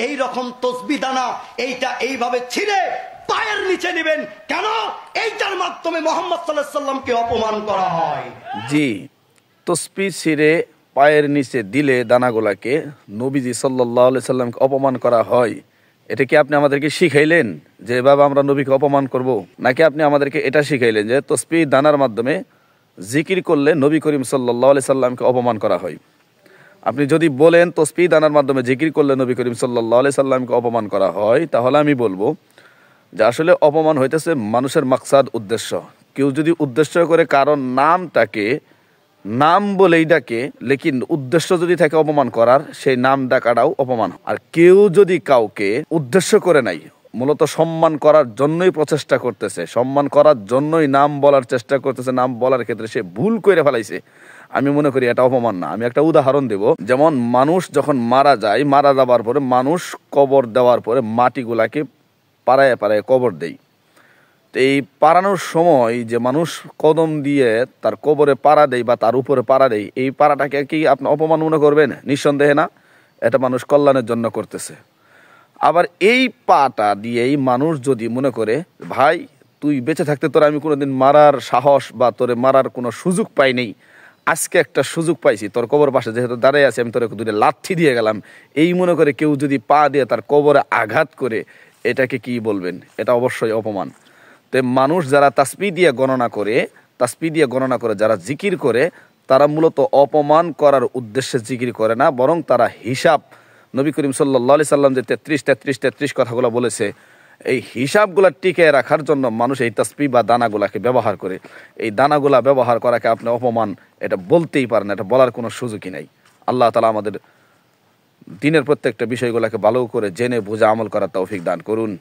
এই রকম তসবি দানা এইটা এইভাবে ছিঁড়ে পায়ের নিচে নেবেন। কেন? এইটার মাধ্যমে মুহাম্মদ সাল্লাল্লাহু আলাইহি ওয়াসাল্লামকে অপমান করা হয়। জি, তসবি ছিঁড়ে পায়ের নিচে দিলে দানাগুলাকে নবীজি সাল্লাল্লাহু আলাইহি সাল্লামকে অপমান করা হয়। এটা কি আপনি আমাদেরকে শিখাইলেন যে এভাবে আমরা নবীকে অপমান করব? নাকি আপনি আমাদেরকে এটা শিখাইলেন যে তসবি দানার মাধ্যমে জিকির করলে নবী করিম সাল্লাল্লাহু আলাইহি সাল্লামকে অপমান করা হয়? আপনি যদি বলেন তসবি দানার মাধ্যমে জিকির করলে নবী করিম সাল্লাল্লাহু আলাইহি সাল্লামকে অপমান করা হয়, তাহলে আমি বলবো যে আসলে অপমান হইতেছে মানুষের মাকসাদ, উদ্দেশ্য। কেউ যদি উদ্দেশ্য করে কারণ নামটাকে নাম বলেই ডাকে, লেকিন উদ্দেশ্য যদি থাকে অপমান করার, সেই নাম ডাকাটাও অপমান। আর কেউ যদি কাউকে উদ্দেশ্য করে নাই, মূলত সম্মান করার জন্যই প্রচেষ্টা করতেছে, সম্মান করার জন্যই নাম বলার চেষ্টা করতেছে, নাম বলার ক্ষেত্রে সে ভুল করে ফেলাইছে, আমি মনে করি এটা অপমান না। আমি একটা উদাহরণ দেব। যেমন মানুষ যখন মারা যায়, মারা যাবার পরে মানুষ কবর দেওয়ার পরে মাটিগুলাকে পাড়ায় পাড়ায় কবর দেয়। তো এই পাড়ানোর সময় যে মানুষ কদম দিয়ে তার কবরে পাড়া দেয় বা তার উপরে পাড়া দেয়, এই পাড়াটাকে কি আপনি অপমান মনে করবেন? নিঃসন্দেহে না। এটা মানুষ কল্যাণের জন্য করতেছে। আবার এই পাটা দিয়েই মানুষ যদি মনে করে, ভাই তুই বেঁচে থাকতে তোর আমি কোনোদিন মারার সাহস বা তোরে মারার কোনো সুযোগ পাই নেই, আজকে একটা সুযোগ পাইছি, তোর কবর পাশে যেহেতু দাঁড়িয়ে আছে, আমি তোর দুটো লাথি দিয়ে গেলাম, এই মনে করে কেউ যদি পা দিয়ে তার কবরে আঘাত করে, এটাকে কি বলবেন? এটা অবশ্যই অপমান। তো মানুষ যারা তাসবিহ দিয়ে গণনা করে, তাসবিহ দিয়ে গণনা করে যারা জিকির করে, তারা মূলত অপমান করার উদ্দেশ্যে জিকির করে না, বরং তারা হিসাব, নবী করিম সাল্লাল্লাহু আলাইহি সাল্লাম যে 33 কথাগুলো বলেছে, এই হিসাবগুলা টিকে রাখার জন্য মানুষ এই তাসবিহ বা দানাগুলাকে ব্যবহার করে। এই দানাগুলা ব্যবহার করাকে আপনি অপমান এটা বলতেই পারেন, এটা বলার কোনো সুযোগই নাই। আল্লাহ তাআলা আমাদের দিনের প্রত্যেকটা বিষয়গুলোকে ভালো করে জেনে বুঝে আমল করার তৌফিক দান করুন।